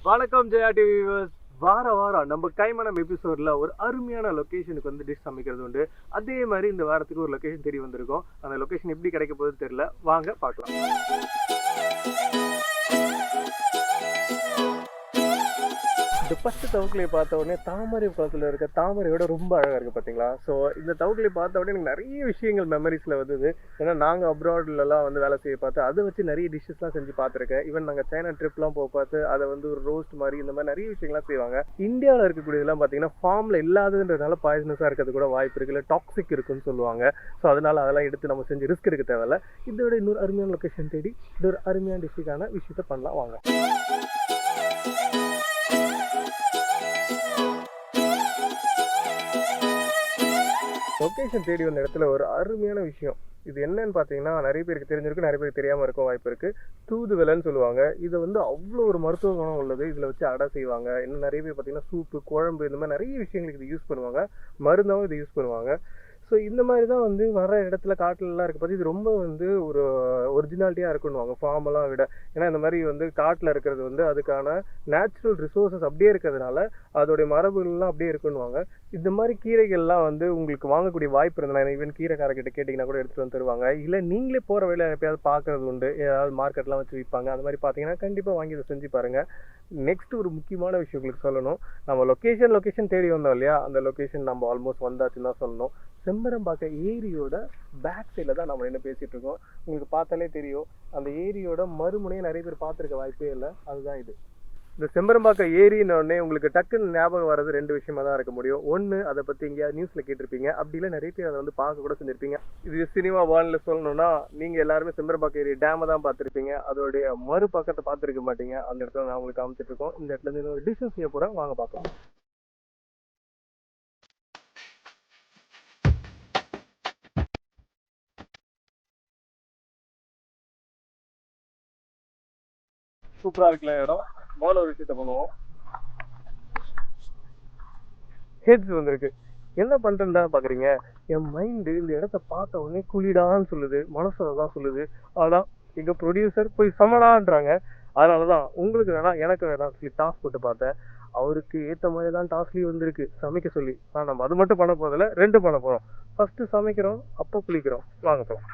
வணக்கம் Jaya TV viewers. வாரம் நம்ம கைமணம் எபிசோட்ல ஒரு அருமையான லொகேஷனுக்கு வந்து டிஷ் சமைக்கிறது உண்டு. அதே மாதிரி இந்த வாரத்துக்கு ஒரு லொகேஷன் தேடி வந்திருக்கோம். அந்த லொகேஷன் எப்படி கிடைக்க போகுதுன்னு தெரியல, வாங்க பார்க்கலாம். இந்த ஃபர்ஸ்ட் தவுக்கலையை பார்த்த உடனே தாமரை குளத்தில் இருக்க தாமரையோட ரொம்ப அழகாக இருக்குது பார்த்தீங்களா. ஸோ இந்த தவுக்கலையை பார்த்த உடனே எனக்கு நிறைய விஷயங்கள் மெமரிஸில் வந்தது. ஏன்னா நாங்கள் அப்ராட்லலாம் வந்து வேலை செய்ய பார்த்து அதை வச்சு நிறைய டிஷ்ஷஸ்லாம் செஞ்சு பார்த்துருக்கேன். ஈவன் நாங்கள் சைனா ட்ரிப்லாம் போக பார்த்து அதை வந்து ஒரு ரோஸ்ட் மாதிரி இந்த மாதிரி நிறைய விஷயங்கள்லாம் செய்வாங்க. இந்தியாவில் இருக்கக்கூடியதெல்லாம் பார்த்தீங்கன்னா ஃபார்மில் இல்லாததுன்றதுனால பாய்சனஸாக இருக்கிறது கூட வாய்ப்பு இருக்குது, இல்லை டாக்ஸிக் இருக்குன்னு சொல்லுவாங்க. ஸோ அதனால் அதெல்லாம் எடுத்து நம்ம செஞ்சு ரிஸ்க் எடுக்க தேவையில்ல. இதோட இன்னொரு அருமையான லொக்கேஷன் தேடி இது ஒரு அருமையான டிஷ்ஷுக்கான விஷயத்த பண்ணலாம் வாங்க. லொக்கேஷன் தேடி வந்த இடத்துல ஒரு அருமையான விஷயம் இது என்னன்னு பார்த்தீங்கன்னா, நிறைய பேருக்கு தெரிஞ்சிருக்கு, நிறைய பேருக்கு தெரியாமல் இருக்க வாய்ப்பு இருக்குது. தூதுவளைன்னு சொல்லுவாங்க. இதை வந்து அவ்வளோ ஒரு மருத்துவ குணம் உள்ளது. இதில் வச்சு அடை செய்வாங்க. இன்னும் நிறைய பேர் பார்த்தீங்கன்னா சூப்பு, குழம்பு இந்த மாதிரி நிறைய விஷயங்களுக்கு இது யூஸ் பண்ணுவாங்க. மருந்தாகவும் இது யூஸ் பண்ணுவாங்க. ஸோ இந்த மாதிரி தான் வந்து வர இடத்துல காட்டிலலாம் இருக்க பார்த்து இது ரொம்ப வந்து ஒரு ஒரிஜினாலிட்டியாக இருக்குன்னுவாங்க ஃபார்மெல்லாம் விட. ஏன்னா இந்த மாதிரி வந்து காட்டில் இருக்கிறது வந்து அதுக்கான நேச்சுரல் ரிசோர்ஸஸ் அப்படியே இருக்கிறதுனால அதோடைய மரபுகள்லாம் அப்படியே இருக்குன்னுவாங்க. இந்த மாதிரி கீரைகள்லாம் வந்து உங்களுக்கு வாங்கக்கூடிய வாய்ப்பு இருந்ததுனா ஈவன் கீரைக்காரர்கிட்ட கேட்டிங்கன்னா கூட எடுத்துகிட்டு வந்து தருவாங்க. இல்லை நீங்களே போகிற வேலை எப்பயாவது பார்க்குறது உண்டு, ஏதாவது மார்க்கெட்லாம் வச்சு விற்பாங்க. அந்த மாதிரி பார்த்தீங்கன்னா கண்டிப்பாக வாங்கி இதை செஞ்சு பாருங்கள். நெக்ஸ்ட் ஒரு முக்கியமான விஷயம் உங்களுக்கு சொல்லணும். நம்ம லொக்கேஷன் தேடி வந்தோம் இல்லையா, அந்த லொக்கேஷன் நம்ம ஆல்மோஸ்ட் வந்தாச்சுன்னு தான் சொல்லணும். செம்பரம்பாக்கம் ஏரியோட பேக் சைடில் தான் நம்ம என்ன பேசிகிட்டு இருக்கோம். உங்களுக்கு பார்த்தாலே தெரியும், அந்த ஏரியோட மறுமுனையை நிறைய பேர் பார்த்துருக்க வாய்ப்பே இல்லை. அதுதான் இது. இந்த செம்பரம்பாக்கம் ஏரின்னொடனே உங்களுக்கு டக்குன்னு ஞாபகம் வர்றது ரெண்டு விஷயமா தான் இருக்க முடியும். ஒன்று, அதை பற்றி எங்கேயாவது நியூஸில் கேட்டிருப்பீங்க. அப்படி இல்லை நிறைய பேர் அதை வந்து பார்க்க கூட செஞ்சுருப்பீங்க. இது சினிமா வேர்ல்டில் சொல்லணும்னா நீங்கள் எல்லாருமே செம்பரம்பாக்கம் ஏரி டேமை தான் பார்த்துருப்பீங்க. அதோடைய மறுபக்கத்தை பார்த்துருக்க மாட்டீங்க. அந்த இடத்துல நான் உங்களுக்கு காமிச்சிட்டு இருக்கோம். இந்த இடத்துல இருந்து ஒரு டிஷ்ஷஸ் செய்ய போகிறேன், வாங்க பார்க்கலாம். சூப்பராக இருக்குல்ல இடம். முதல்ல ஒரு விஷயத்த பண்ணுவோம். ஹெட்ஸ் வந்திருக்கு. என்ன பண்ணுறேன்டா பார்க்குறீங்க, என் மைண்டு இந்த இடத்த பார்த்த உடனே குளிடான்னு சொல்லுது, மனசு தான் சொல்லுது. அதான் எங்கள் ப்ரொடியூசர் போய் சமடான்றாங்க. அதனால தான் உங்களுக்கு வேணாம் எனக்கு வேணாம் சொல்லி டாஸ்க் போட்டு பார்த்தேன். அவருக்கு ஏற்ற மாதிரி தான் டாஸ்க்லேயும் வந்திருக்கு சமைக்க சொல்லி. நம்ம அது மட்டும் பண்ண போதில்லை, ரெண்டு பண்ண போகிறோம். ஃபஸ்ட்டு சமைக்கிறோம், அப்போ குளிக்கிறோம். வாங்க போகலாம்.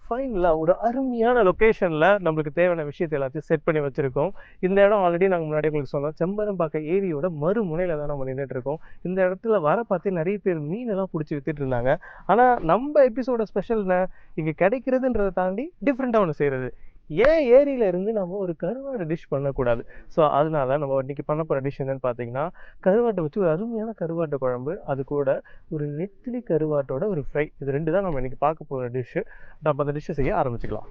ஃபைனலாக ஒரு அருமையான லொக்கேஷனில் நம்மளுக்கு தேவையான விஷயத்தை எல்லாத்தையும் செட் பண்ணி வச்சுருக்கோம். இந்த இடம் ஆல்ரெடி நாங்கள் முன்னாடி உங்களுக்கு சொன்னோம், செம்பரம்பாக்கம் ஏரியோட மறுமுனையில் தான் நம்ம நின்றுட்டு இருக்கோம். இந்த இடத்துல வர பார்த்து நிறைய பேர் மீனெல்லாம் பிடிச்சி வித்துட்டு இருந்தாங்க. ஆனால் நம்ம எபிசோட ஸ்பெஷல்னா இங்கே கிடைக்கிறதுன்றதை தாண்டி டிஃப்ரெண்ட்டாக ஒன்று செய்கிறது. ஏன் ஏரியில இருந்து நம்ம ஒரு கருவாடு டிஷ் பண்ணக்கூடாது? ஸோ அதனால நம்ம இன்னைக்கு பண்ண போகிற டிஷ் என்னன்னு பார்த்தீங்கன்னா, கருவாட்டை வச்சு ஒரு அருமையான கருவாட்டு குழம்பு, அது கூட ஒரு நெத்திலி கருவாட்டோட ஒரு ஃப்ரை. இது ரெண்டு தான் நம்ம இன்னைக்கு பார்க்க போகிற டிஷ்ஷு. நம்ம அந்த டிஷ்ஷை செய்ய ஆரம்பிச்சுக்கலாம்.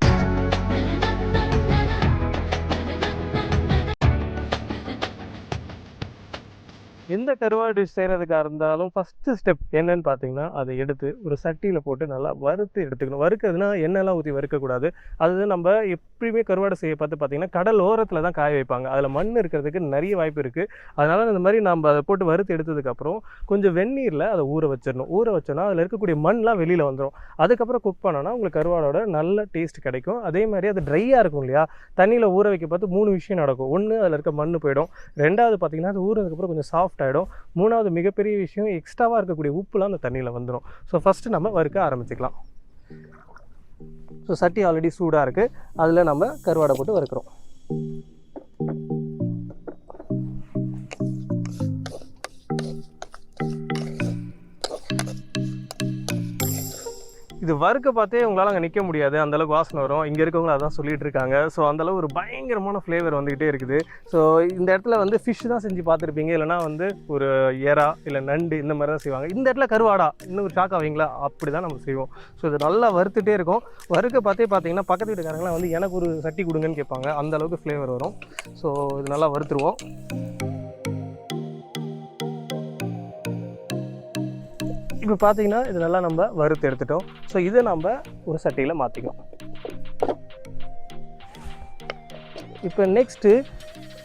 எந்த கருவாடு டிஷ் செய்கிறதுக்காக இருந்தாலும் ஃபஸ்ட்டு ஸ்டெப் என்னன்னு பார்த்தீங்கன்னா, அதை எடுத்து ஒரு சட்டியில் போட்டு நல்லா வறுத்து எடுத்துக்கணும். வறுக்கிறதுனா எண்ணெய்லாம் ஊற்றி வறுக்கக்கூடாது. அது நம்ம எப்பயுமே கருவாடு செய்ய பார்த்தீங்கன்னா கடல் ஓரத்தில் தான் காய வைப்பாங்க. அதில் மண் இருக்கிறதுக்கு நிறைய வாய்ப்பு இருக்குது. அதனால் இந்த மாதிரி நம்ம அதை போட்டு வறுத்து எடுத்ததுக்கப்புறம் கொஞ்சம் வெந்நீரில் அதை ஊற வச்சிடணும். ஊற வச்சோன்னா அதில் இருக்கக்கூடிய மண்லாம் வெளியில் வந்துடும். அதுக்கப்புறம் குக் பண்ணோன்னா உங்களுக்கு கருவாடோட நல்ல டேஸ்ட் கிடைக்கும். அதே மாதிரி அது ட்ரையாக இருக்கும் இல்லையா, தண்ணியில் ஊற வைக்க பார்த்து 3 விஷயம் நடக்கும். ஒன்று, அதில் இருக்க மண் போயிடும். ரெண்டாவது பார்த்தீங்கன்னா அது ஊறதுக்கப்புறம் கொஞ்சம் சாஃப்ட் ஆகிடும். மூணாவது மிகப்பெரிய விஷயம், எக்ஸ்ட்ராவாக இருக்கக்கூடிய உப்புலாம் அந்த தண்ணியில் வந்துடும். ஸோ ஃபஸ்ட்டு நம்ம வறுக்க ஆரம்பிச்சுக்கலாம். ஸோ சட்டி ஆல்ரெடி சூடாக இருக்குது, அதில் நம்ம கருவாடை போட்டு வறுக்கிறோம். இது வறுக்க பார்த்தே உங்களால் அங்கே நிற்க முடியாது, அந்தளவுக்கு வாசனை வரும். இங்கே இருக்கவங்களும் அதான் சொல்லிட்டு இருக்காங்க. ஸோ அந்தளவு ஒரு பயங்கரமான ஃப்ளேவர் வந்துக்கிட்டே இருக்குது. ஸோ இந்த இடத்துல வந்து ஃபிஷ் தான் செஞ்சு பார்த்துருப்பீங்க, இல்லைனா வந்து ஒரு எறா இல்லை நண்டு இந்த மாதிரி தான் செய்வாங்க. இந்த இடத்துல கருவாடா இன்னும் ஒரு ஷாக் ஆவீங்களா, அப்படி தான் நம்ம செய்வோம். ஸோ இது நல்லா வறுத்துட்டே இருக்கும். வறுக்க பார்த்தீங்கன்னா பக்கத்து வீட்டுக்காரங்களாம் வந்து எனக்கு ஒரு சட்டி கொடுங்கன்னு கேட்பாங்க. அந்தளவுக்கு ஃப்ளேவர் வரும். ஸோ இது நல்லா வறுத்துருவோம். இப்போ பார்த்தீங்கன்னா இது நல்லா நம்ம வறுத்து எடுத்துட்டோம். ஸோ இதை நம்ம ஒரு சட்டியில் மாற்றிக்கலாம். இப்போ நெக்ஸ்ட்டு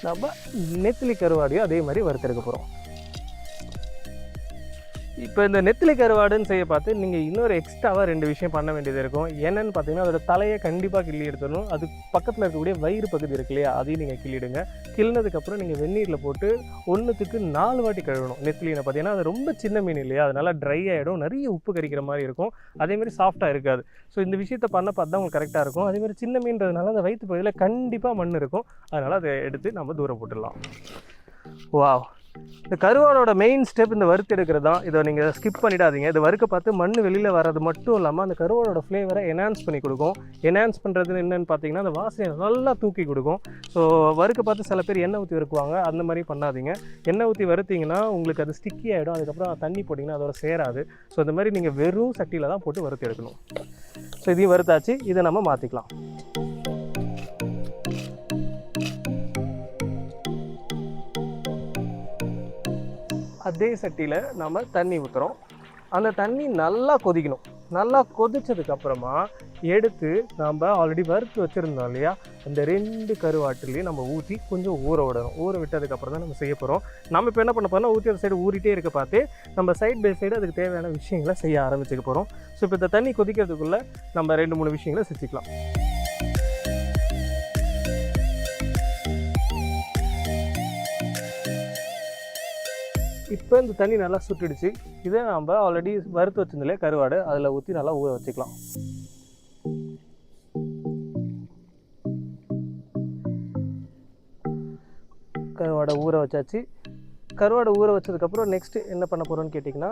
நம்ம நெத்திலி கருவாடியும் அதே மாதிரி வறுத்தெடுக்க போகிறோம். இப்போ இந்த நெத்திலி கருவாடுன்னு செய்ய பார்த்து நீங்கள் இன்னொரு எக்ஸ்ட்ராவாக 2 விஷயம் பண்ண வேண்டியது இருக்கும். என்னென்னு பார்த்தீங்கன்னா அதோட தலையை கண்டிப்பாக கிள்ளி எடுத்துடணும். அது பக்கத்தில் இருக்கக்கூடிய வயிறு பகுதி இருக்கு இல்லையா, அதையும் நீங்கள் கிள்ளிடுங்க. கிள்ளினதுக்கப்புறம் நீங்கள் வெந்நீரில் போட்டு 1க்கு 4 வாட்டி கழுவணும். நெத்திலினை பார்த்தீங்கன்னா அது ரொம்ப சின்ன மீன் இல்லையா, அதனால ட்ரை ஆகிடும், நிறைய உப்பு கறிக்கிற மாதிரி இருக்கும், அதேமாதிரி சாஃப்டாக இருக்காது. ஸோ இந்த விஷயத்தை பண்ண பார்த்து தான் உங்களுக்கு கரெக்டாக இருக்கும். அதேமாதிரி சின்ன மீன்றதுனால அந்த வயிற்று பகுதியில் கண்டிப்பாக மண் இருக்கும், அதனால் அதை எடுத்து நம்ம தூரம் போட்டுடலாம். வாவ், இந்த கருவாடோட மெயின் ஸ்டெப் இந்த வறுத்து எடுக்கிறது தான். இதை நீங்கள் ஸ்கிப் பண்ணிடாதீங்க. இது வறுக்க பார்த்து மண் வெளியில் வர்றது மட்டும் இல்லாமல் அந்த கருவாடோட ஃப்ளேவரை என்ஹான்ஸ் பண்ணி கொடுக்கும். என்ஹான்ஸ் பண்ணுறது என்னென்னு பார்த்தீங்கன்னா அந்த வாசனை நல்லா தூக்கி கொடுக்கும். ஸோ வறுக்க பார்த்து சில பேர் எண்ணெய் ஊற்றி வறுக்குவாங்க, அந்த மாதிரி பண்ணாதீங்க. எண்ணெய் ஊற்றி வறுத்திங்கன்னா உங்களுக்கு அது ஸ்டிக்கி ஆகிடும், அதுக்கப்புறம் தண்ணி போட்டிங்கன்னா அதோட சேராது. ஸோ இந்த மாதிரி நீங்கள் வெறும் சட்டியில் தான் போட்டு வறுத்து எடுக்கணும். ஸோ இதையும் வறுத்தாச்சு, இதை நம்ம மாற்றிக்கலாம். அதே சட்டியில் நம்ம தண்ணி ஊற்றுறோம். அந்த தண்ணி நல்லா கொதிக்கணும். நல்லா கொதிச்சதுக்கப்புறமா எடுத்து நம்ம ஆல்ரெடி வறுத்து வச்சுருந்தோம் இல்லையா, அந்த 2 கருவாட்டுலேயும் நம்ம ஊற்றி கொஞ்சம் ஊற விடணும். ஊற விட்டதுக்கப்புறம் தான் நம்ம செய்ய போகிறோம். நம்ம இப்போ என்ன பண்ண போகிறோம்னா ஊற்றி அந்த சைடு ஊறிட்டே இருக்க பார்த்து நம்ம சைட் பை சைடு அதுக்கு தேவையான விஷயங்களை செய்ய ஆரம்பிச்சுக்க போகிறோம். ஸோ இப்போ இந்த தண்ணி கொதிக்கிறதுக்குள்ளே நம்ம 2-3 விஷயங்களை செஞ்சுக்கலாம். இப்போ இந்த தண்ணி நல்லா சுட்டுடுச்சு. இதை நம்ம ஆல்ரெடி வறுத்து வச்சிருந்தாலே கருவாடு அதில் ஊற்றி நல்லா ஊற வச்சுக்கலாம். கருவாடை ஊற வச்சாச்சு. கருவாடை ஊற வச்சதுக்கப்புறம் நெக்ஸ்ட்டு என்ன பண்ண போகிறோன்னு கேட்டிங்கன்னா,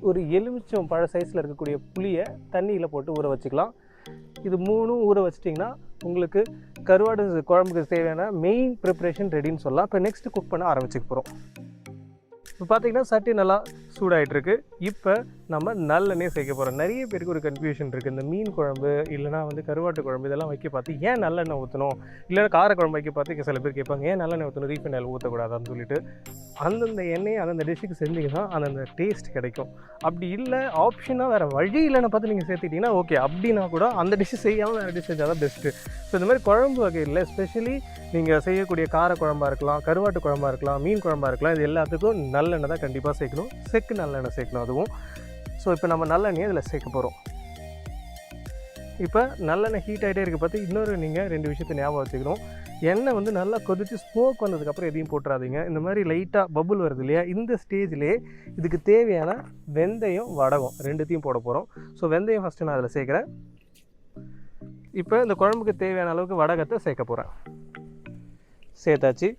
ஒரு எலுமிச்சம் பழ சைஸில் இருக்கக்கூடிய புளியை தண்ணியில் போட்டு ஊற வச்சுக்கலாம். இது 3ம் ஊற வச்சிட்டிங்கன்னா உங்களுக்கு கருவாடு குழம்புக்கு தேவையான மெயின் ப்ரிப்ரேஷன் ரெடின்னு சொல்லலாம். இப்போ நெக்ஸ்ட்டு குக் பண்ண ஆரம்பிச்சுக்க போகிறோம். இப்போ பார்த்தீங்கன்னா சட்டி நல்லா சூடாகிட்டுருக்கு. இப்போ நம்ம நல்லெண்ணெய் சேர்க்க போகிறோம். நிறைய பேருக்கு ஒரு கன்ஃபியூஷன் இருக்குது. இந்த மீன் குழம்பு இல்லைனா கருவாட்டு குழம்பு இதெல்லாம் வைக்க பார்த்து ஏன் நல்லெண்ணெய் ஊற்றணும், இல்லைனா காரக்குழம்பு வைக்க பார்த்து சில பேர் கேட்பாங்க ஏன் நல்லெண்ணெய் ஊற்றணும், ரீஃபைண்ட் ஆயில் ஊற்றக்கூடாதான்னு சொல்லிட்டு. அந்தந்த எண்ணெயை அந்தந்த டிஷ்ஷுக்கு செஞ்சிங்கன்னா அந்தந்த டேஸ்ட் கிடைக்கும். அப்படி இல்லை ஆப்ஷனாக வேறு வழி இல்லைன்னு பார்த்து நீங்கள் சேர்த்துக்கிட்டிங்கன்னா ஓகே, அப்படின்னா கூட அந்த டிஷ்ஷு செய்யாமல் வேறு டிஷ் செஞ்சால் தான் பெஸ்ட்டு. ஸோ இந்த மாதிரி குழம்பு வகையில் எஸ்பெஷலி நீங்கள் செய்யக்கூடிய காரக்குழம்பாக இருக்கலாம், கருவாட்டு குழம்பாக இருக்கலாம், மீன் குழம்பாக இருக்கலாம், இது எல்லாத்துக்கும் நல்லெண்ணெய் தான் கண்டிப்பாக சேர்க்கணும். செக்கு நல்லெண்ணெய் சேர்க்கணும் அதுவும். ஸோ இப்போ நம்ம நல்லெண்ணெயை இதில் சேர்க்க போகிறோம். இப்போ நல்லெண்ணெய் ஹீட் ஆகிட்டே இருக்க பார்த்து இன்னொரு நீங்கள் 2 விஷயத்தை ஞாபகம் வச்சுக்கணும். எண்ணெய் நல்லா கொதித்து ஸ்மோக் வந்ததுக்கப்புறம் எதையும் போட்டுறாதீங்க. இந்த மாதிரி லைட்டாக பபுள் வருது இல்லையா, இந்த ஸ்டேஜ்லேயே இதுக்கு தேவையான வெந்தயம் வடகம் 2த்தையும் போட போகிறோம். ஸோ வெந்தயம் ஃபஸ்ட்டு நான் அதில் சேர்க்குறேன். இப்போ இந்த குழம்புக்கு தேவையான அளவுக்கு வடகத்தை சேர்க்க போகிறேன். சேர்த்தாச்சு.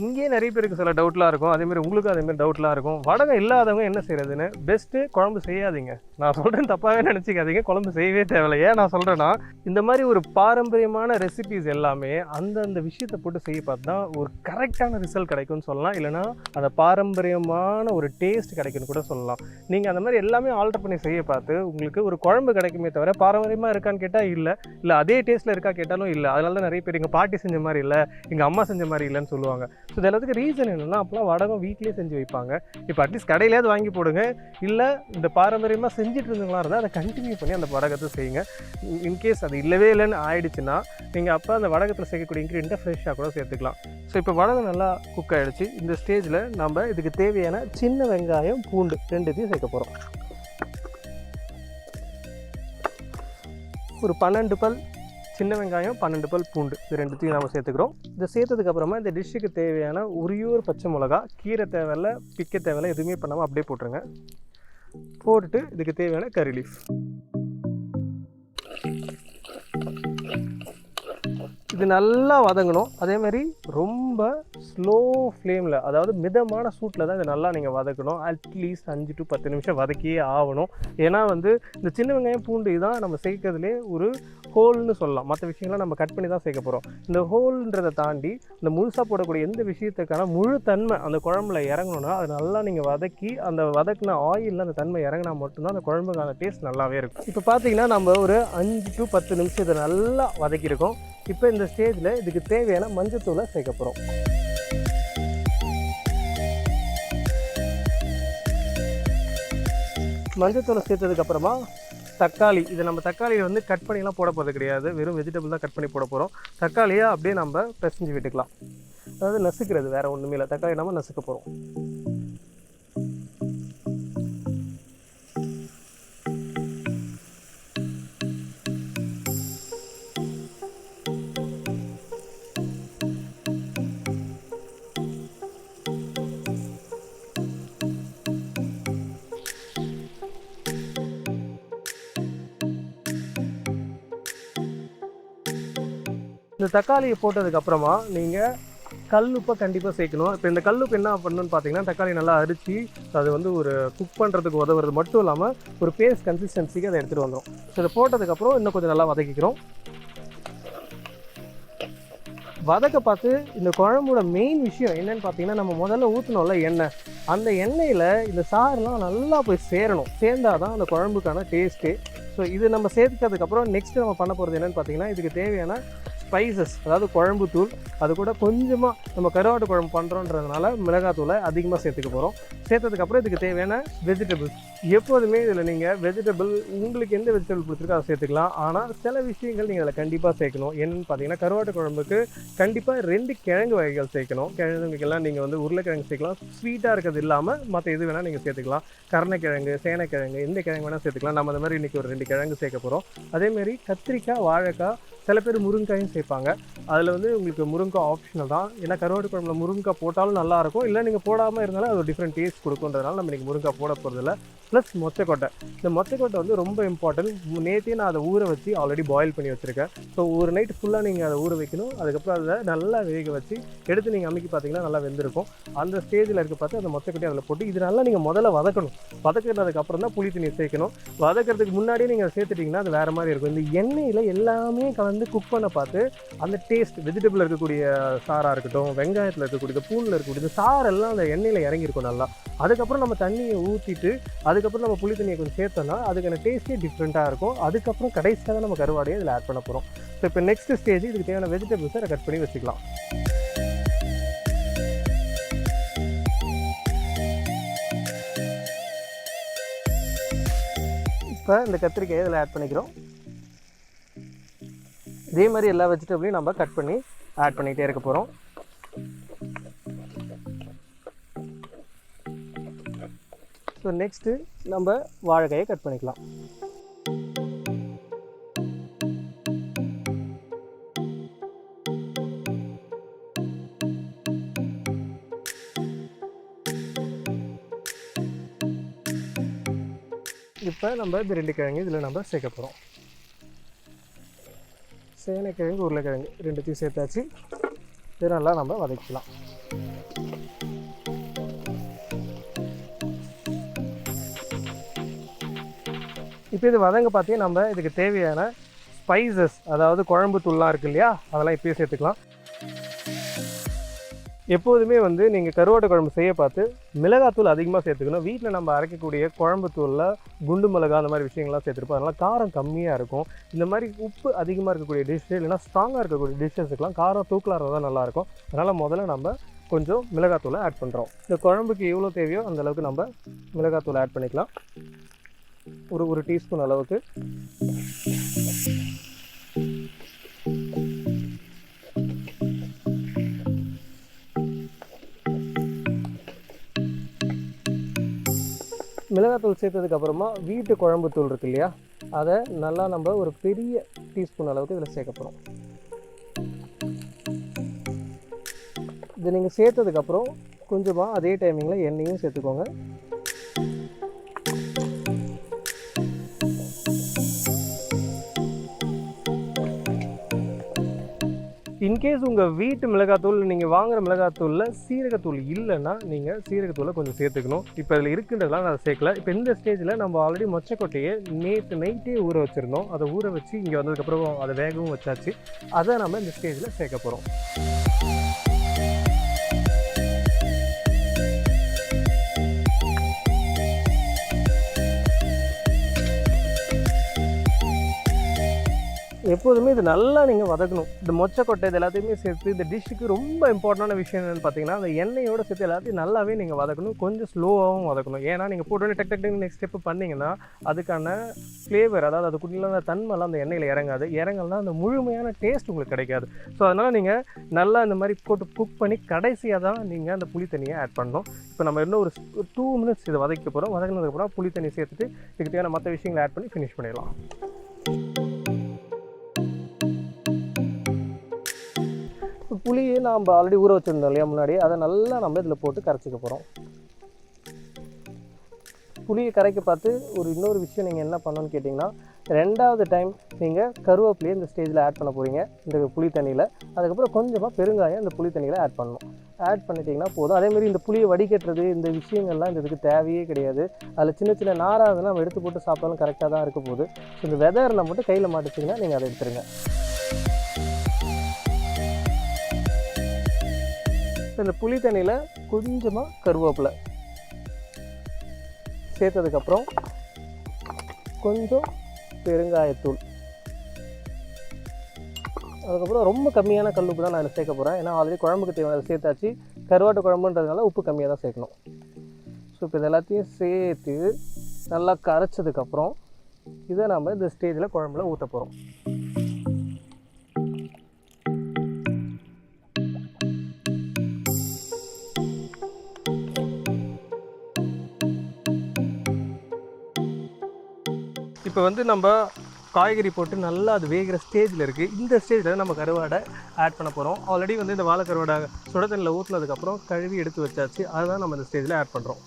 இங்கேயே நிறைய பேருக்கு சில டவுட்லாம் இருக்கும், அதேமாதிரி உங்களுக்கும் அதேமாதிரி டவுட்லாம் இருக்கும். வடகம் இல்லாதவங்க என்ன செய்கிறதுன்னு. பெஸ்ட்டு குழம்பு செய்யாதீங்க. நான் சொல்கிறேன் தப்பாகவே நினச்சிக்காதீங்க, குழம்பு செய்யவே தேவையில்லை. ஏன் நான் சொல்கிறேன்னா, இந்த மாதிரி ஒரு பாரம்பரியமான ரெசிபிஸ் எல்லாமே அந்தந்த விஷயத்தை போட்டு செய்ய பார்த்து தான் ஒரு கரெக்டான ரிசல்ட் கிடைக்கும்னு சொல்லலாம். இல்லைனா அந்த பாரம்பரியமான ஒரு டேஸ்ட் கிடைக்குன்னு கூட சொல்லலாம். நீங்கள் அந்த மாதிரி எல்லாமே ஆல்டர் பண்ணி செய்ய பார்த்து உங்களுக்கு ஒரு குழம்பு கிடைக்குமே தவிர பாரம்பரியமாக இருக்கான்னு கேட்டால் இல்லை அதே டேஸ்ட்டில் இருக்கா கேட்டாலும் இல்லை. அதனால தான் நிறைய பேர் எங்கள் பாட்டி செஞ்ச மாதிரி இல்லை, எங்கள் அம்மா செஞ்ச மாதிரி இல்லைன்னு சொல்லுவாங்க. ஸோ இது எல்லாத்துக்கு ரீசன் என்னென்னா, அப்போலாம் வடகம் வீட்டிலே செஞ்சு வைப்பாங்க. இப்போ அட்லீஸ்ட் கடையிலேயாவது வாங்கி போடுங்க. இல்லை இந்த பாரம்பரியமாக செஞ்சுட்டு இருந்தவங்களா இருந்தால் அதை கண்டினியூ பண்ணி அந்த வடகத்தை செய்யுங்க. இன்கேஸ் அது இல்லவே இல்லைன்னு ஆயிடுச்சுன்னா நீங்கள் அப்போ அந்த வடகத்தில் சேர்க்கக்கூடிய இன்க்ரீடியண்ட்டை ஃப்ரெஷ்ஷாக கூட சேர்த்துக்கலாம். ஸோ இப்போ வடகம் நல்லா குக் ஆகிடுச்சு. இந்த ஸ்டேஜில் நம்ம இதுக்கு தேவையான சின்ன வெங்காயம் பூண்டு 2த்தையும் சேர்க்க போகிறோம். ஒரு 12 பல் சின்ன வெங்காயம், 12 பல் பூண்டு, இது 2த்தையும் நம்ம சேர்த்துக்கிறோம். இதை சேர்த்ததுக்கப்புறமா இந்த டிஷ்ஷுக்கு தேவையான ஒரு பச்சை மிளகா, கீரை தேவையில்லை, பிக்க தேவையில்லை, எதுவுமே பண்ணாமல் அப்படியே போட்டுருங்க. போட்டுட்டு இதுக்கு தேவையான கறி லீஃப். இது நல்லா வதங்கணும். அதேமாதிரி ரொம்ப ஸ்லோ ஃப்ளேமில், அதாவது மிதமான சூட்டில் தான் இதை நல்லா நீங்கள் வதக்கணும். அட்லீஸ்ட் 5 to 10 நிமிஷம் வதக்கியே ஆகணும். ஏன்னா இந்த சின்ன வெங்காயம் பூண்டு தான் நம்ம சேர்க்கறதுலே ஒரு ஹோல்னு சொல்லலாம். மற்ற விஷயங்கள்லாம் நம்ம கட் பண்ணி தான் சேர்க்க போகிறோம். இந்த ஹோல்ன்றதை தாண்டி இந்த முழுசாக போடக்கூடிய எந்த விஷயத்துக்கான முழு தன்மை அந்த குழம்புல இறங்கணுன்னா அது நல்லா நீங்கள் வதக்கி அந்த வதக்கின ஆயிலில் அந்த தன்மை இறங்கினா மட்டும்தான் அந்த குழம்புக்கான டேஸ்ட் நல்லாவே இருக்கும். இப்போ பார்த்தீங்கன்னா நம்ம ஒரு 5 to 10 நிமிஷம் இதை நல்லா வதக்கியிருக்கோம். இப்போ இந்த ஸ்டேஜில் இதுக்கு தேவையான மஞ்சத்தூளை சேர்க்க போகிறோம். மஞ்சத்தூளை சேர்த்ததுக்கப்புறமா தக்காளி, இதை நம்ம தக்காளியை கட் பண்ணிலாம் போட போகிறது கிடையாது, வெறும் வெஜிடபிள் தான் கட் பண்ணி போட போகிறோம். தக்காளியை அப்படியே நம்ம பிசைஞ்சு விட்டுக்கலாம். அதாவது நசுக்கிறது, வேறு ஒன்றுமே இல்லை. தக்காளி நம்ம நசுக்க போகிறோம். இந்த தக்காளியை போட்டதுக்கப்புறமா நீங்கள் கல்லுப்பை கண்டிப்பாக சேர்க்கணும். இப்போ இந்த கல்லுப்பு என்ன பண்ணணும்னு பார்த்தீங்கன்னா, தக்காளி நல்லா அரிச்சு அது வந்து ஒரு குக் பண்ணுறதுக்கு உதவுறது மட்டும் இல்லாமல் ஒரு பேஸ்ட் கன்சிஸ்டன்சிக்கு அதை எடுத்துகிட்டு வந்துடும். ஸோ இதை போட்டதுக்கப்புறம் இன்னும் கொஞ்சம் நல்லா வதக்கிக்கிறோம். வதக்க பார்த்து இந்த குழம்போட மெயின் விஷயம் என்னென்னு பார்த்தீங்கன்னா, நம்ம முதல்ல ஊற்றணும்ல எண்ணெய், அந்த எண்ணெயில் இந்த சாறுலாம் நல்லா போய் சேரணும். சேர்ந்தால் தான் அந்த குழம்புக்கான டேஸ்ட்டு. ஸோ இது நம்ம சேர்த்துக்கிறதுக்கப்புறம் நெக்ஸ்ட்டு நம்ம பண்ண போகிறது என்னென்னு பார்த்தீங்கன்னா, இதுக்கு தேவையான ஸ்பைசஸ், அதாவது குழம்பு தூள், அது கூட கொஞ்சமாக நம்ம கருவாட்டு குழம்பு பண்ணுறோன்றதுனால மிளகாத்தூளை அதிகமாக சேர்த்துக்க போகிறோம். சேர்த்ததுக்கப்புறம் இதுக்கு தேவையான வெஜிடபிள்ஸ். எப்போதுமே இதில் நீங்கள் வெஜிடபிள் உங்களுக்கு எந்த வெஜிடபிள் பிடிச்சிருக்கோ அதை சேர்த்துக்கலாம். ஆனால் சில விஷயங்கள் நீங்கள் அதில் கண்டிப்பாக சேர்க்கணும். என்னென்னு பார்த்தீங்கன்னா, கருவாட்டு குழம்புக்கு கண்டிப்பாக 2 கிழங்கு வகைகள் சேர்க்கணும். கிழங்குக்கெல்லாம் நீங்கள் வந்து உருளைக்கிழங்கு சேர்க்கலாம். ஸ்வீட்டாக இருக்கிறது இல்லாமல் மற்ற எது வேணால் நீங்கள் சேர்த்துக்கலாம். கருணைக்கிழங்கு, சேனைக்கிழங்கு, எந்த கிழங்கு வேணால் சேர்த்துக்கலாம். நம்ம அந்த மாதிரி இன்றைக்கி ஒரு 2 கிழங்கு சேர்க்க போகிறோம். அதேமாரி கத்திரிக்காய், வாழைக்காய், சில பேர் முருங்காயும் சேர்ப்பாங்க. அதில் வந்து உங்களுக்கு முருங்காய் ஆப்ஷனல் தான். ஏன்னா கருவாட்டு குழம்புல முருங்காய் போட்டாலும் நல்லாயிருக்கும், இல்லை நீங்கள் போடாமல் இருந்தாலும் அது ஒரு டிஃப்ரெண்ட் டேஸ்ட் கொடுக்குன்றதுனால நம்ம இன்றைக்கி முருங்காய் போட போகிறதில்ல. ப்ளஸ் மொச்சக்கொட்டை. இந்த மொச்சக்கொட்டை வந்து ரொம்ப இம்பார்ட்டன்ட். நேற்றே நான் அதை ஊற வச்சு ஆல்ரெடி பாயில் பண்ணி வச்சுருக்கேன். ஸோ ஒரு நைட் ஃபுல்லாக நீங்கள் அதை ஊற வைக்கணும். அதுக்கப்புறம் அதை நல்லா வேக வச்சு எடுத்து நீங்கள் அமைக்கி பார்த்தீங்கன்னா நல்லா வெந்திருக்கும். அந்த ஸ்டேஜில் இருக்க பார்த்து அந்த மொச்சக்கொட்டையை அதில் போட்டு இது நல்லா நீங்கள் முதல்ல வதக்கணும். வதக்கிறதுக்கப்புறம் தான் புளி தண்ணியை சேர்க்கணும். வதக்கிறதுக்கு முன்னாடியே நீங்கள் சேர்த்துட்டிங்கன்னா அது வேறு மாதிரி இருக்கும். இந்த எண்ணெயில் எல்லாமே கலந்து குக் பண்ண பார்த்து அந்த டேஸ்ட், வெஜிடபிள் இருக்கக்கூடிய சாராக இருக்கட்டும், வெங்காயத்தில் இருக்கக்கூடிய, பூனில் இருக்கக்கூடிய சாரெல்லாம் அந்த எண்ணெயில் இறங்கியிருக்கும் நல்லா. அதுக்கப்புறம் நம்ம தண்ணியை ஊற்றிட்டு அதுக்கப்புறம் நம்ம புளி தண்ணியை கொஞ்சம் சேர்த்தோம்னா அதுக்கான டேஸ்ட்டே டிஃப்ரெண்ட்டாக இருக்கும். அதுக்கப்புறம் கடைசியாக தான் நம்ம கருவாடையை இதில் ஆட் பண்ண போகிறோம். ஸோ இப்போ நெக்ஸ்ட் ஸ்டேஜ் இதுக்கு தேவையான வெஜிடபிள்ஸை கட் பண்ணி வச்சுக்கலாம். இப்போ இந்த கத்திரிக்காயை இதில் ஆட் பண்ணிக்கிறோம். இதே மாதிரி எல்லா வெஜிடபிளையும் நம்ம கட் பண்ணி ஆட் பண்ணிகிட்டே இருக்க போகிறோம். ஸோ நெக்ஸ்ட்டு நம்ம வாழைக்காயை கட் பண்ணிக்கலாம். இப்போ நம்ம இந்த 2 கிழங்கு இதில் நம்ம சேர்க்க போகிறோம். சேனைக்கிழங்கு, உருளைக்கிழங்கு 2த்தையும் சேர்த்தாச்சு. இது நல்லா நம்ம வதக்கலாம். இப்போ இது வதங்க பார்த்தீங்கன்னா நம்ம இதுக்கு தேவையான ஸ்பைசஸ், அதாவது குழம்பு தூள்லாம் இருக்குது இல்லையா, அதெல்லாம் இப்போயே சேர்த்துக்கலாம். எப்போதுமே வந்து நீங்கள் கருவாட்டு குழம்பு செய்ய பார்த்து மிளகாத்தூள் அதிகமாக சேர்த்துக்கணும். வீட்டில் நம்ம அரைக்கக்கூடிய குழம்பு தூளில் குண்டு மிளகா அந்த மாதிரி விஷயங்கள்லாம் சேர்த்துருப்போம். அதனால் காரம் கம்மியாக இருக்கும். இந்த மாதிரி உப்பு அதிகமாக இருக்கக்கூடிய டிஷ்ஷு, இல்லைனா ஸ்ட்ராங்காக இருக்கக்கூடிய டிஷ்ஷஸுக்கெலாம் காரம் தூக்கலாக தான் நல்லாயிருக்கும். அதனால் முதல்ல நம்ம கொஞ்சம் மிளகாத்தூளை ஆட் பண்ணுறோம். இந்த குழம்புக்கு எவ்வளோ தேவையோ அந்தளவுக்கு நம்ம மிளகாத்தூளை ஆட் பண்ணிக்கலாம். ஒரு டீஸ்பூன் அளவுக்கு. மிளகாத்தூள் சேர்த்ததுக்கப்புறமா வீட்டு குழம்பு தூள் இருக்கு இல்லையா, அதை நல்லா நம்ம ஒரு பெரிய டீஸ்பூன் அளவுக்கு இதில் சேர்க்க போகிறோம். இதை நீங்கள் சேர்த்ததுக்கப்புறம் கொஞ்சமாக அதே டைமிங்கில் எண்ணெயும் சேர்த்துக்கோங்க. இன்கேஸ் உங்கள் வீட்டு மிளகாத்தூள், நீங்கள் வாங்குகிற மிளகாத்தூளில் சீரகத்தூள் இல்லைன்னா நீங்கள் சீரகத்தூளை கொஞ்சம் சேர்த்துக்கணும். இப்போ இதில் இருக்குன்றதுலாம் நான் சேர்க்கல. இப்போ இந்த ஸ்டேஜில் நம்ம ஆல்ரெடி மொச்சக்கொட்டையை நேற்று நைட்டே ஊற வச்சுருந்தோம். அதை ஊற வச்சு இங்கே வந்ததுக்கப்புறம் அதை வேகவும் வச்சாச்சு. அதை நம்ம இந்த ஸ்டேஜில் சேர்க்க போகிறோம். எப்போதுமே இது நல்லா நீங்கள் வதக்கணும். இந்த மொச்சக்கொட்டை இது எல்லாத்தையுமே சேர்த்து இந்த டிஷ்ஷுக்கு ரொம்ப இம்பார்ட்டண்டான விஷயம் என்னென்னு பார்த்தீங்கன்னா, அந்த எண்ணெயோடு சேர்த்து எல்லாத்தையும் நல்லாவே நீங்கள் வதக்கணும். கொஞ்சம் ஸ்லோவாகவும் வதக்கணும். ஏன்னா நீங்கள் போட்டோன்னே டக் டக்கு நெக்ஸ்ட் ஸ்டெப்பு பண்ணிங்கன்னா அதுக்கான ஃப்ளேவர், அதாவது அதுக்குள்ள அந்த தன்மைலாம் அந்த எண்ணெயில் இறங்கலாம் அந்த முழுமையான டேஸ்ட் உங்களுக்கு கிடைக்காது. ஸோ அதனால் நீங்கள் நல்லா இந்த மாதிரி போட்டு குக் பண்ணி கடைசியாக தான் நீங்கள் அந்த புளி தண்ணியை ஆட் பண்ணணும். இப்போ நம்ம இன்னும் ஒரு 2 மினிட்ஸ் இதை வதக்க போகிறோம். வதக்கினதுக்கப்புறம் புளி தண்ணி சேர்த்துட்டு இதுக்கு தேவையான மற்ற விஷயங்களை ஆட் பண்ணி ஃபினிஷ் பண்ணிடலாம். புளியை நாம் ஆல்ரெடி ஊற வச்சுருந்தோம் இல்லையா முன்னாடி, அதை நல்லா நம்ம இதில் போட்டு கரைச்சிக்க போகிறோம். புளியை கரைக்க பார்த்து இன்னொரு விஷயம் நீங்கள் என்ன பண்ணணும்னு கேட்டிங்கன்னா, ரெண்டாவது டைம் நீங்கள் கருவேப்பிலையை இந்த ஸ்டேஜில் ஆட் பண்ண போகிறீங்க இந்த புளி தண்ணியில். அதுக்கப்புறம் கொஞ்சமாக பெருங்காயம் இந்த புளி தண்ணியில் ஆட் பண்ணணும். ஆட் பண்ணிட்டிங்கன்னா போதும். அதேமாதிரி இந்த புளியை வடிகட்டுறது இந்த விஷயங்கள்லாம் இந்த இதுக்கு தேவையே கிடையாது. அதில் சின்ன சின்ன நாராக நம்ம எடுத்து போட்டு சாப்பிட்டாலும் கரெக்டாக தான் இருக்க போகுது. ஸோ இந்த வெதை இருந்தால் மட்டும் கையில் மாட்டிச்சிங்கன்னா நீங்கள் அதை எடுத்துருங்க. இந்த புளி தண்ணியில் கொஞ்சமாக கருவேப்பிலை சேர்த்ததுக்கப்புறம் கொஞ்சம் பெருங்காயத்தூள், அதுக்கப்புறம் ரொம்ப கம்மியான கல்லுப்பு தான் நான் அதில் சேர்க்க போகிறேன். ஏன்னா ஆல்ரெடி குழம்புக்கு தேவையான சேர்த்தாச்சு. கருவாட்டு குழம்புன்றதுனால உப்பு கம்மியாக தான் சேர்க்கணும். ஸோ இப்போ இது எல்லாத்தையும் சேர்த்து நல்லா கரைச்சதுக்கப்புறம் இதை நம்ம இந்த ஸ்டேஜில் குழம்புல ஊற்ற போகிறோம். இப்போ வந்து நம்ம காய்கறி போட்டு நல்லா அது வேகிற ஸ்டேஜில் இருக்குது. இந்த ஸ்டேஜில் நம்ம கருவாடை ஆட் பண்ண போகிறோம். ஆல்ரெடி வந்து இந்த வாழை கருவாடை சுட தண்ணியில் ஊற்றினதுக்கப்புறம் கழுவி எடுத்து வச்சாச்சு. அதுதான் நம்ம இந்த ஸ்டேஜில் ஆட் பண்ணுறோம்.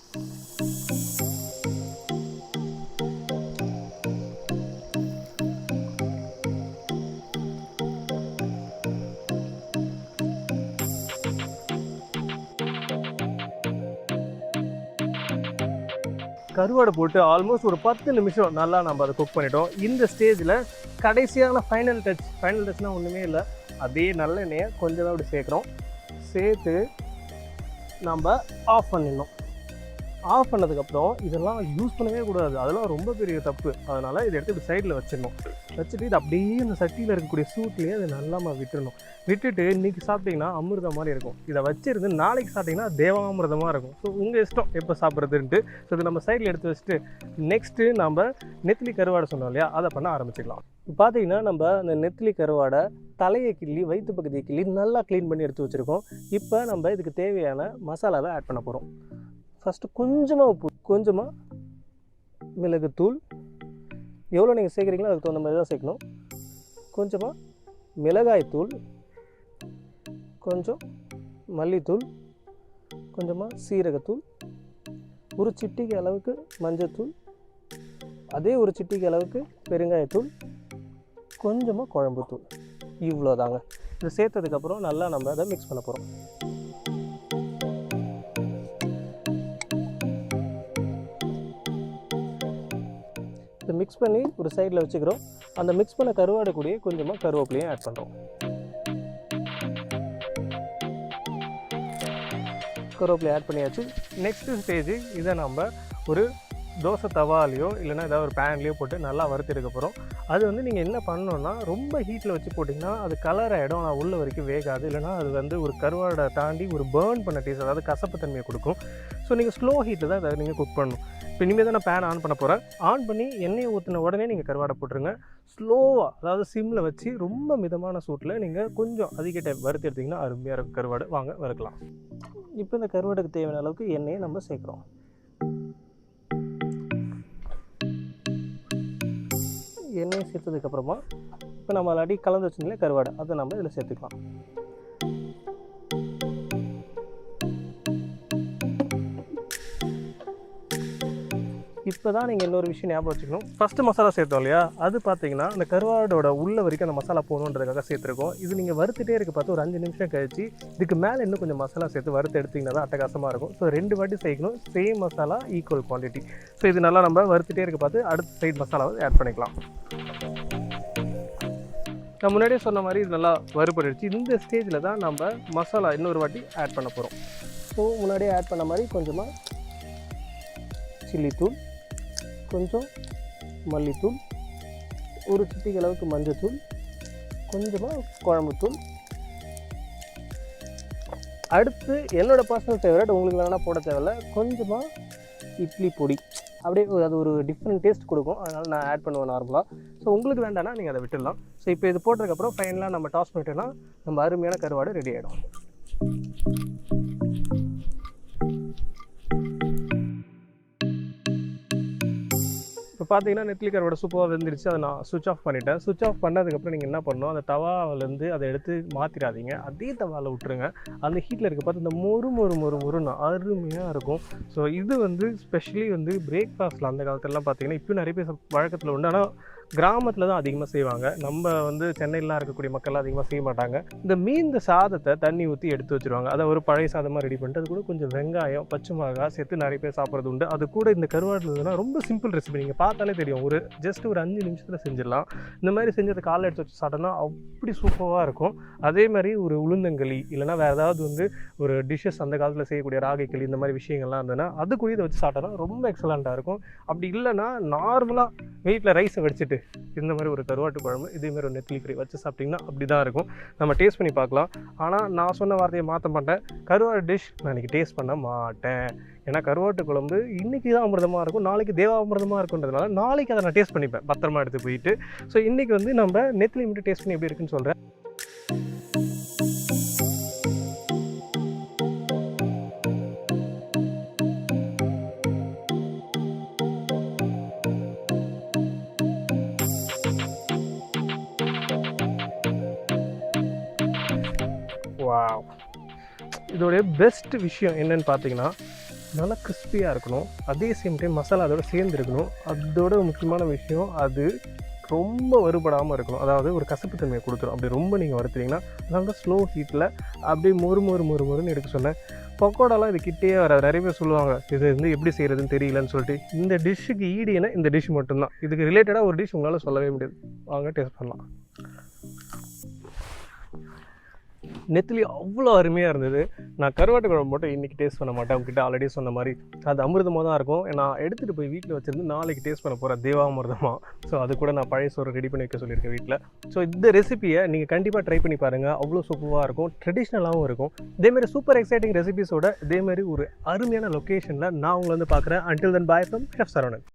கருவாடை போட்டு ஆல்மோஸ்ட் ஒரு 10 நிமிஷம் நல்லா நம்ம அதை குக் பண்ணிட்டோம். இந்த ஸ்டேஜில் கடைசியான ஃபைனல் டச்னால் ஒன்றுமே இல்லை. அதே நல்லெண்ணெயை கொஞ்சம் அப்படி சேர்க்குறோம். சேர்த்து நம்ம ஆஃப் பண்ணிடணும். ஆஃப் பண்ணதுக்கப்புறம் இதெல்லாம் யூஸ் பண்ணவே கூடாது, அதெல்லாம் ரொம்ப பெரிய தப்பு. அதனால் இதை எடுத்து இப்படி சைடில் வச்சிடணும். வச்சுட்டு இது அப்படியே அந்த சட்டியில் இருக்கக்கூடிய சூட்லேயே அதை நல்லா விட்டுடணும். விட்டுட்டு இன்றைக்கி சாப்பிட்டிங்கன்னா அமிர்தம் மாதிரி இருக்கும். இதை வச்சிருந்து நாளைக்கு சாப்பிட்டிங்கன்னா தேவாமிர்தமாக இருக்கும். ஸோ உங்கள் இஷ்டம் எப்போ சாப்பிட்றதுன்ட்டு. ஸோ இது நம்ம சைடில் எடுத்து வச்சுட்டு நெக்ஸ்ட்டு நம்ம நெத்திலி கருவாடை சொன்னோம் இல்லையா, அதை பண்ண ஆரம்பிச்சிக்கலாம். இப்போ பார்த்தீங்கன்னா நம்ம அந்த நெத்திலி கருவாடை தலையை கிள்ளி வயிற்று பகுதியை கிள்ளி நல்லா க்ளீன் பண்ணி எடுத்து வச்சுருக்கோம். இப்போ நம்ம இதுக்கு தேவையான மசாலாவை ஆட் பண்ண போகிறோம். ஃபஸ்ட்டு கொஞ்சமாக உப்பு, கொஞ்சமாக மிளகுத்தூள், எவ்வளோ நீங்கள் சேர்க்குறீங்களோ அதுக்கு தகுந்த மாதிரி தான் சேர்க்கணும். கொஞ்சமாக மிளகாய்த்தூள், கொஞ்சம் மல்லித்தூள், கொஞ்சமாக சீரகத்தூள், ஒரு சிட்டிகை அளவுக்கு மஞ்சத்தூள், அதே ஒரு சிட்டிகை அளவுக்கு பெருங்காயத்தூள், கொஞ்சமாக குழம்புத்தூள். இவ்வளோ தாங்க. இதை சேர்த்ததுக்கப்புறம் நல்லா நம்ம அதை மிக்ஸ் பண்ண போகிறோம். இதை மிக்ஸ் பண்ணி ஒரு சைடில் வச்சுக்கிறோம். அந்த மிக்ஸ் பண்ண கருவாடை கூடயே கொஞ்சமாக கருவேப்பிலையும் ஆட் பண்ணுறோம். கருவேப்பிலை ஆட் பண்ணியாச்சு. நெக்ஸ்ட்டு ஸ்டேஜ் இதை நம்ம ஒரு தோசை தவாலையோ இல்லைனா ஏதாவது ஒரு பேன்லேயோ போட்டு நல்லா வறுத்து எடுக்க போகிறோம். அது வந்து நீங்கள் என்ன பண்ணணுன்னா ரொம்ப ஹீட்டில் வச்சு போட்டிங்கன்னா அது கலர் ஆகிடும், ஆனால் உள்ள வரைக்கும் வேகாது. இல்லைனா அது வந்து ஒரு கருவாடை தாண்டி ஒரு பேர்ன் பண்ண டேஸ்ட், அதாவது கசப்பு தன்மையை கொடுக்கும். ஸோ நீங்கள் ஸ்லோ ஹீட்டில் தான் அதை நீங்கள் குக் பண்ணணும். இப்போ இனிமேல் தான் நான் பேன் ஆன் பண்ண போகிறேன். ஆன் பண்ணி எண்ணெயை ஊற்றின உடனே நீங்கள் கருவாடை போட்டுருங்க. ஸ்லோவாக, அதாவது சிம்மில் வச்சு ரொம்ப மிதமான சூட்டில் நீங்கள் கொஞ்சம் அதிக டைம் வறுத்து எடுத்திங்கன்னா அருமையாக இருக்கும் கருவாடு. வாங்க வறுக்கலாம். இப்போ இந்த கருவாடுக்கு தேவையான அளவுக்கு எண்ணெயை நம்ம சேர்க்குறோம். எண்ணெயை சேர்த்ததுக்கப்புறமா இப்போ நம்ம அடி கலந்து வச்சுருந்தோம்ல கருவாடை, அதை நம்ம இதில் சேர்த்துக்கலாம். இப்போ தான் நீங்கள் இன்னொரு விஷயம் ஞாபகம் வச்சுக்கணும். ஃபஸ்ட்டு மசாலா சேர்த்தோம் இல்லையா, அது பார்த்தீங்கன்னா அந்த கருவாடோட உள்ள வரைக்கும் அந்த மசாலா போகணுன்றதுக்காக சேர்த்துருக்கோம். இது நீங்கள் வறுத்துட்டே இருக்க பார்த்து ஒரு 5 நிமிஷம் கழிச்சு இதுக்கு மேலே இன்னும் கொஞ்சம் மசாலா சேர்த்து வறுத்து எடுத்திங்கன்னா தான் அட்டகாசமாக இருக்கும். ஸோ 2 வாட்டி சேர்க்கணும், same masala equal quantity. So இது நல்லா நம்ம வறுத்துட்டே இருக்க பார்த்து அடுத்த சைடு மசாலாவை ஆட் பண்ணிக்கலாம். நான் முன்னாடியே சொன்ன மாதிரி இது நல்லா வறுபடுச்சு. இந்த ஸ்டேஜில் தான் நம்ம மசாலா இன்னொரு வாட்டி ஆட் பண்ண போகிறோம். ஸோ முன்னாடியே ஆட் பண்ண மாதிரி கொஞ்சமாக சில்லித்தூள், கொஞ்சம் மல்லித்தூள், ஒரு சிட்டிகை அளவுக்கு மஞ்சத்தூள், கொஞ்சமாக குழம்புத்தூள். அடுத்து என்னோடய பர்சனல் ஃபேவரட், உங்களுக்கு வேணால் போட தேவையில்ல, கொஞ்சமாக இட்லி பொடி. அப்படியே அது ஒரு டிஃப்ரெண்ட் டேஸ்ட் கொடுக்கும், அதனால் நான் ஆட் பண்ணுவேன் நார்மலாக. ஸோ உங்களுக்கு வேண்டாம்னா நீங்கள் அதை விட்டுடலாம். ஸோ இப்போ இது போட்டதுக்கப்புறம் ஃபைனலாக நம்ம டாஸ் பண்ணிட்டோன்னா நம்ம அருமையான கருவாடு ரெடி ஆகிடும். இப்போ பார்த்தீங்கன்னா நெத்திலி கருவாடை சூப்பராக வெந்துருச்சு. அதை நான் சுவிட்ச் ஆஃப் பண்ணிட்டேன். சுவிட்ச் ஆஃப் பண்ணதுக்கப்புறம் நீங்கள் என்ன பண்ணணும், அந்த தவாவிலேருந்து அதை எடுத்து மாற்றிடாதீங்க, அதே தவாவில் விட்டுருங்க. அந்த ஹீட்டில் இருக்க பார்த்து இந்த மொறுன்னு அருமையாக இருக்கும். ஸோ இது வந்து ஸ்பெஷலி வந்து பிரேக்ஃபாஸ்ட்டில் அந்த காலத்துலலாம் பார்த்தீங்கன்னா இப்போ நிறைய பேர் வழக்கத்தில் உண்டு. ஆனால் கிராமத்தில் தான் அதிகமாக செய்வாங்க. நம்ம வந்து சென்னையிலாம் இருக்கக்கூடிய மக்கள்லாம் அதிகமாக செய்ய மாட்டாங்க. இந்த மீந்த சாதத்தை தண்ணி ஊற்றி எடுத்து வச்சுருவாங்க. அதை ஒரு பழைய சாதமாக ரெடி பண்ணிட்டு அது கூட கொஞ்சம் வெங்காயம், பச்சை மிளகாய் சேர்த்து நிறைய பேர் சாப்பிட்றது உண்டு. அது கூட இந்த கருவாடு இருந்ததுன்னா ரொம்ப சிம்பிள் ரெசிபி. நீங்கள் பார்த்தாலே தெரியும். ஜஸ்ட் ஒரு 5 நிமிஷத்தில் செஞ்சிடலாம். இந்த மாதிரி செஞ்சது காலைல எடுத்து வச்சு சாப்பிட்டோன்னா அப்படி சூப்பராக இருக்கும். அதே மாதிரி ஒரு உளுந்தங்களி இல்லைனா வேறு ஏதாவது வந்து ஒரு டிஷ்ஷஸ் அந்த காலத்தில் செய்யக்கூடிய ராகிக்களி இந்த மாதிரி விஷயங்கள்லாம் இருந்ததுன்னா அது கூட இதை வச்சு சாப்பிட்டோன்னா ரொம்ப எக்ஸலண்ட்டாக இருக்கும். அப்படி இல்லைன்னா நார்மலாக வீட்டில் ரைஸை வடிச்சிட்டு இந்த மாதிரி ஒரு கருவாட்டு குழம்பு இதேமாதிரி ஒரு நெத்திலி ஃப்ரை வச்சு சாப்பிட்டிங்கன்னா அப்படி தான் இருக்கும். நம்ம டேஸ்ட் பண்ணி பார்க்கலாம். ஆனால் நான் சொன்ன வார்த்தையை மாற்ற மாட்டேன். கருவாடு டிஷ் நான் இன்றைக்கி டேஸ்ட் பண்ண மாட்டேன். ஏன்னா கருவாட்டு குழம்பு இன்றைக்கி தான் அமிர்தமாக இருக்கும், நாளைக்கு தேவாமிர்தமாக இருக்குன்றதுனால நாளைக்கு அதை நான் டேஸ்ட் பண்ணிப்பேன் பத்திரமா எடுத்து போயிட்டு. ஸோ இன்றைக்கி வந்து நம்ம நெத்திலி மட்டும் டேஸ்ட் பண்ணி எப்படி இருக்குன்னு சொல்கிறேன். வாவ், இதோடைய பெஸ்ட் விஷயம் என்னன்னு பார்த்தீங்கன்னா நல்லா கிறிஸ்பியாக இருக்கணும், அதே சேம் டைம் மசாலா அதோட சேர்ந்து இருக்கணும். அதோட முக்கியமான விஷயம் அது ரொம்ப வறுபடாமல் இருக்கணும். அதாவது ஒரு கசப்புத்தன்மையை கொடுத்துரும். அப்படி ரொம்ப நீங்கள் வறுத்துறீங்கன்னா அதனால தான் ஸ்லோ ஹீட்டில் அப்படியே மொறுன்னு எடுக்க சொன்னேன். பக்கோடாலாம் இது கிட்டே வராது. நிறைய பேர் சொல்லுவாங்க இது வந்து எப்படி செய்கிறதுன்னு தெரியலன்னு சொல்லிட்டு. இந்த டிஷ்ஷுக்கு ஈடுனா இந்த டிஷ் மட்டும்தான். இதுக்கு ரிலேட்டடாக ஒரு டிஷ் உங்களால் சொல்லவே முடியாது. வாங்க டேஸ்ட் பண்ணலாம். நெத்திலி அவ்வளோ அருமையாக இருந்தது. நான் கருவாட்டு குழம்பு மட்டும் இன்றைக்கி டேஸ்ட் பண்ண மாட்டேன். அவங்ககிட்ட ஆல்ரெடி சொன்ன மாதிரி அது அமிர்தமாக தான் இருக்கும். நான் எடுத்துகிட்டு போய் வீட்டில் வச்சுருந்து நாளைக்கு டேஸ்ட் பண்ண போகிறேன் தேவாமிர்தமாக. ஸோ அது கூட நான் பழைய சோறு ரெடி பண்ணி வைக்க சொல்லியிருக்கேன் வீட்டில். ஸோ இந்த ரெசிபியை நீங்கள் கண்டிப்பாக ட்ரை பண்ணி பாருங்கள். அவ்வளோ சூப்பராக இருக்கும், ட்ரெடிஷ்னலாகவும் இருக்கும். இதேமாதிரி சூப்பர் எக்ஸைட்டிங் ரெசிபிஸோட இதேமாதிரி ஒரு அருமையான லொக்கேஷனில் நான் உங்களை வந்து பார்க்குறேன். Until then bye from chef Saravanan.